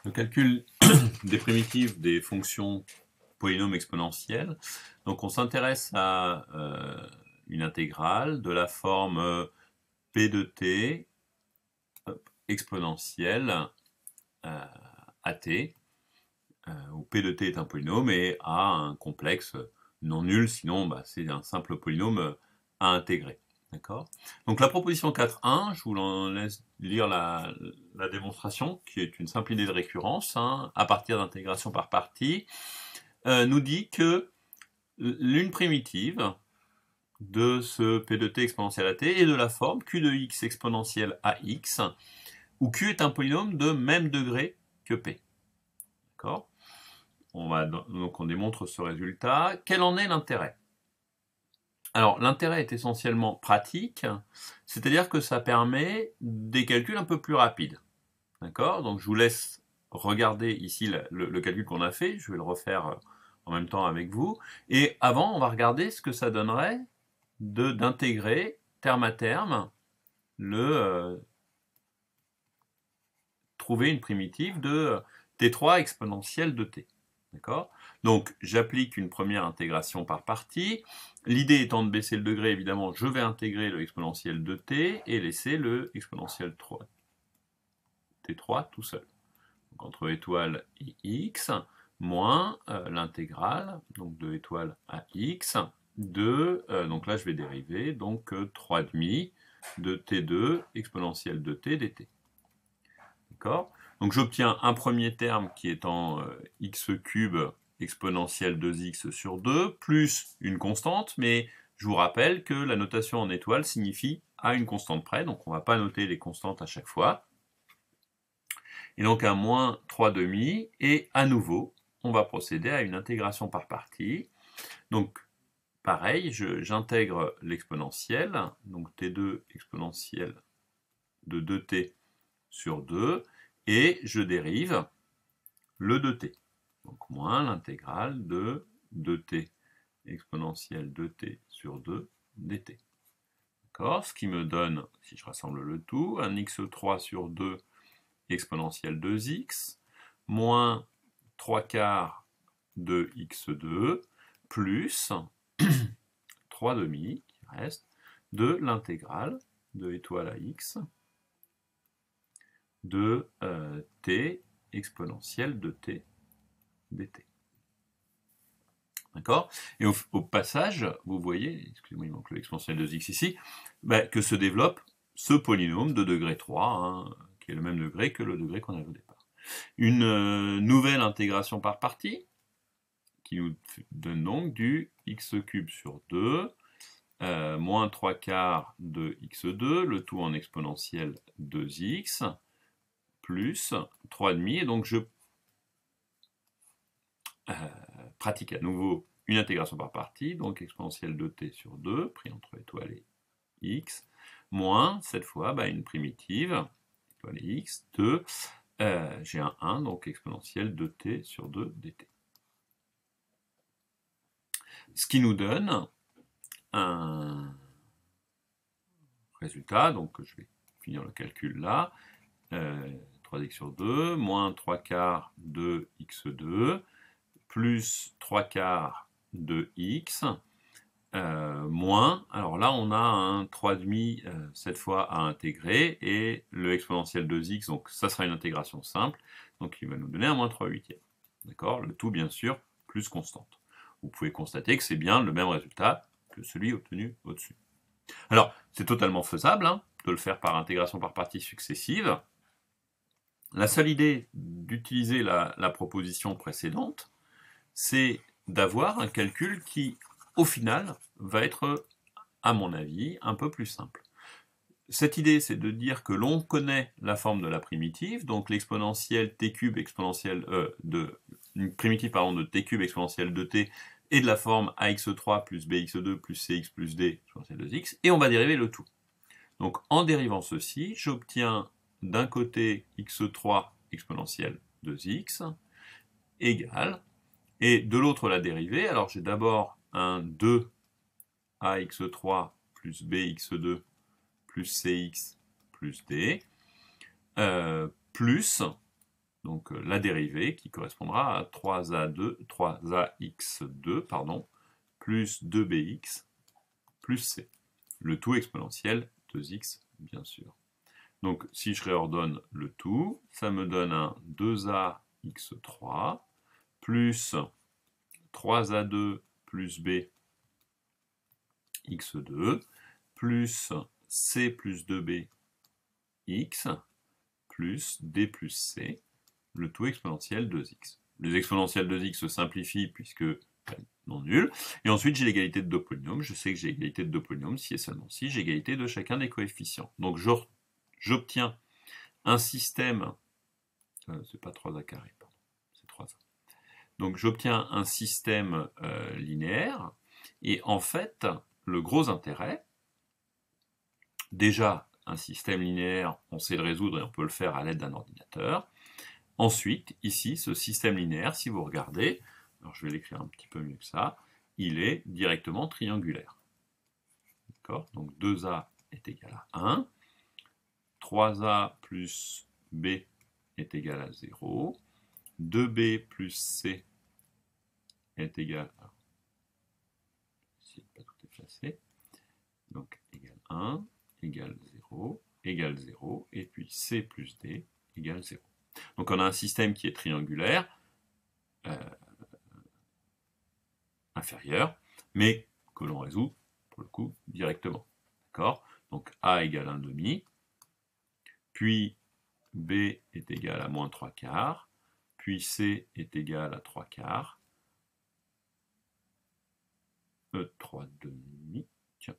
Le calcul des primitives des fonctions polynômes exponentielles. Donc on s'intéresse à une intégrale de la forme p de t exponentielle à t, où p de t est un polynôme et a un complexe non nul, sinon c'est un simple polynôme à intégrer. D'accord. Donc la proposition 4.1, je vous laisse lire la démonstration, qui est une simple idée de récurrence, à partir d'intégration par partie, nous dit que l'une primitive de ce p de t exponentielle à t est de la forme q de x exponentielle à x, où q est un polynôme de même degré que p. D'accord. Donc on démontre ce résultat. Quel en est l'intérêt? Alors, l'intérêt est essentiellement pratique, c'est-à-dire que ça permet des calculs un peu plus rapides. D'accord? Donc, je vous laisse regarder ici le calcul qu'on a fait. Je vais le refaire en même temps avec vous. Et avant, on va regarder ce que ça donnerait d'intégrer terme à terme trouver une primitive de t3 exponentielle de t. D'accord? Donc, j'applique une première intégration par partie. L'idée étant de baisser le degré, évidemment, je vais intégrer le exponentiel de t et laisser le exponentiel t3 tout seul. Donc, entre étoile et x, moins l'intégrale, donc de étoile à x, donc là je vais dériver, donc 3,5 de t2 exponentielle de t dt. D'accord? Donc j'obtiens un premier terme qui est en x cube exponentielle 2x sur 2, plus une constante, mais je vous rappelle que la notation en étoile signifie à une constante près, donc on ne va pas noter les constantes à chaque fois. Et donc un moins 3,5, et à nouveau, on va procéder à une intégration par partie. Donc pareil, j'intègre l'exponentielle, donc t2 exponentielle de 2t sur 2, et je dérive le 2t. Donc moins l'intégrale de 2t exponentielle 2t sur 2 dt. D'accord? Ce qui me donne, si je rassemble le tout, un x3 sur 2 exponentielle 2x, moins 3 quarts de x2, plus 3 demi, qui reste, de l'intégrale de étoile à x de t exponentielle de t dt. D'accord? Et au passage, vous voyez, excusez-moi, il manque l'exponentielle de x ici, que se développe ce polynôme de degré 3, qui est le même degré que le degré qu'on avait au départ. Une nouvelle intégration par partie, qui nous donne donc du x cube sur 2, moins 3 quarts de x2, le tout en exponentielle 2x, plus 3,5, et donc je pratique à nouveau une intégration par partie, donc exponentielle de t sur 2, pris entre étoile et x, moins, cette fois, une primitive, étoile et x, de, j'ai un 1, donc exponentielle de t sur 2 dt. Ce qui nous donne un résultat, donc je vais finir le calcul là, 3x sur 2, moins 3 quarts de x2, plus 3 quarts de x, moins, alors là on a un 3,5 cette fois à intégrer, et le exponentiel 2x, donc ça sera une intégration simple, donc il va nous donner un moins 3 huitièmes. D'accord? Le tout bien sûr plus constante. Vous pouvez constater que c'est bien le même résultat que celui obtenu au-dessus. Alors, c'est totalement faisable de le faire par intégration par partie successive. La seule idée d'utiliser la proposition précédente, c'est d'avoir un calcul qui, au final, va être, à mon avis, un peu plus simple. Cette idée, c'est de dire que l'on connaît la forme de la primitive, donc l'exponentielle t cube exponentielle une primitive de t cube exponentielle de t et de la forme ax3 plus bx2 plus cx plus d exponentielle de x, et on va dériver le tout. Donc en dérivant ceci, j'obtiens d'un côté x3 exponentielle 2x égale, et de l'autre la dérivée, alors j'ai d'abord un 2ax3 plus bx2 plus cx plus d, plus donc la dérivée qui correspondra à 3ax2 pardon, plus 2bx plus c. Le tout exponentiel 2x, bien sûr. Donc, si je réordonne le tout, ça me donne un 2ax3 plus 3a2 plus b x2 plus c plus 2b x plus d plus c, le tout exponentiel 2x. Les exponentiels 2x se simplifient puisque non nul. Et ensuite, j'ai l'égalité de deux polynômes. Je sais que j'ai égalité de deux polynômes si et seulement si j'ai égalité de chacun des coefficients. Donc, j'obtiens un système... c'est pas 3a carré, pardon. C'est 3a. Donc, j'obtiens un système linéaire. Et en fait, le gros intérêt, déjà, un système linéaire, on sait le résoudre et on peut le faire à l'aide d'un ordinateur. Ensuite, ici, ce système linéaire, si vous regardez, alors je vais l'écrire un petit peu mieux que ça, il est directement triangulaire. D'accord? Donc 2a est égal à 1, 3a plus b est égal à 0, 2b plus c est égal à... Si, pas tout effacé. Donc égal 1, égal 0, égal 0, et puis c plus d égale 0. Donc on a un système qui est triangulaire, inférieur, mais que l'on résout, pour le coup, directement. D'accord? Donc a égale 1/2, puis b est égal à moins 3/4, puis c est égal à 3/4, 3/2, tiens.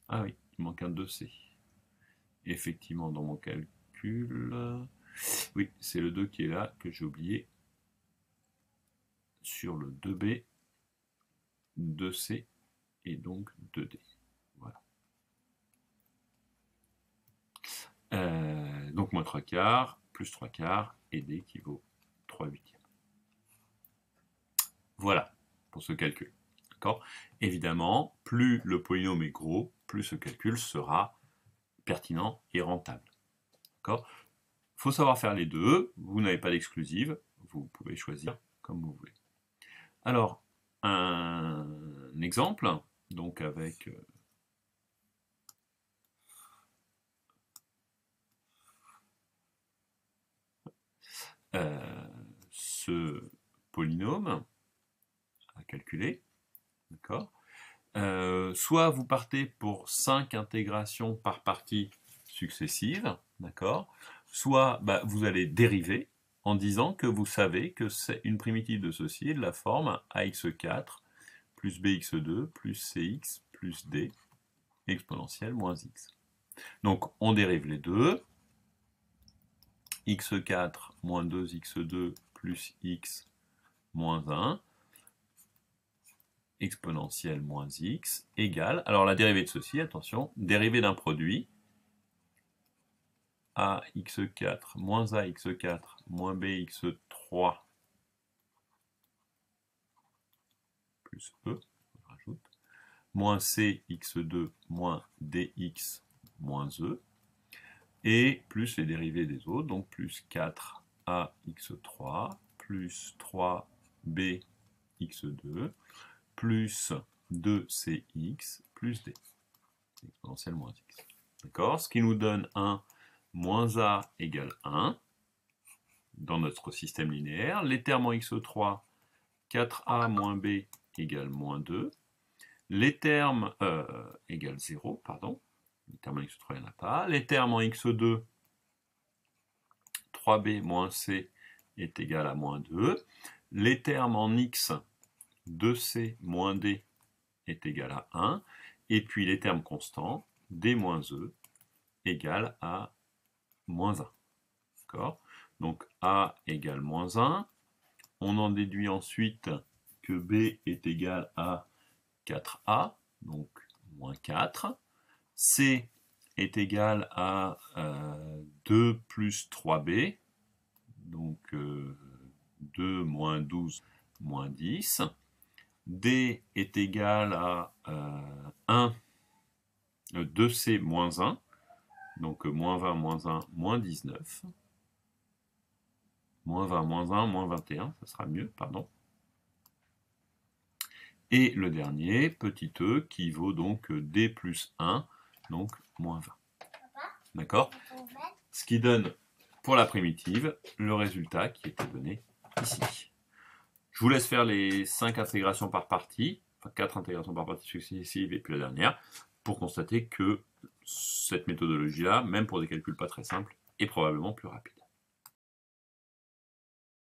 Ah oui, il manque un 2c. Effectivement, dans mon calcul, oui, c'est le 2 qui est là, que j'ai oublié. Sur le 2b, 2c et donc 2d. Voilà. Donc moins 3/4, plus 3/4, et d qui vaut 3/8. Voilà, pour ce calcul. D'accord ? Évidemment, plus le polynôme est gros, plus ce calcul sera pertinent et rentable. D'accord ? Il faut savoir faire les deux, vous n'avez pas d'exclusive, vous pouvez choisir comme vous voulez. Alors, un exemple, donc avec ce polynôme à calculer, d'accord ? Soit vous partez pour 5 intégrations par partie successives, d'accord ? Soit vous allez dériver en disant que vous savez que c'est une primitive de ceci est de la forme ax4 plus bx2 plus cx plus d exponentielle moins x. Donc on dérive les deux. x4 moins 2x2 plus x moins 1 exponentielle moins x égale, alors la dérivée de ceci, attention, dérivée d'un produit, ax4 moins ax4 moins bx3 plus e, on rajoute, moins cx2 moins dx moins e, et plus les dérivés des autres, donc plus 4ax3 plus 3bx2 plus 2cx plus d, exponentielle moins x. D'accord? Ce qui nous donne un moins a égale 1 dans notre système linéaire. Les termes en x3, 4a moins b égale moins 2. Les termes égale 0, pardon. Les termes en x3, il n'y en a pas. Les termes en x2, 3b moins c est égal à moins 2. Les termes en x, 2c moins d est égal à 1. Et puis les termes constants, d moins e égale à moins 1. D'accord ? Donc a égale moins 1. On en déduit ensuite que b est égal à 4a, donc moins 4. C est égal à 2 plus 3b, donc 2 moins 12 moins 10. D est égal à 1, 2c moins 1, donc moins 20, moins 1, moins 19, moins 20, moins 1, moins 21, ça sera mieux, pardon. Et le dernier, petit e, qui vaut donc d plus 1, donc moins 20. D'accord? Ce qui donne, pour la primitive, le résultat qui était donné ici. Je vous laisse faire les 5 intégrations par partie, enfin 4 intégrations par partie successives et puis la dernière, pour constater que cette méthodologie-là, même pour des calculs pas très simples, est probablement plus rapide.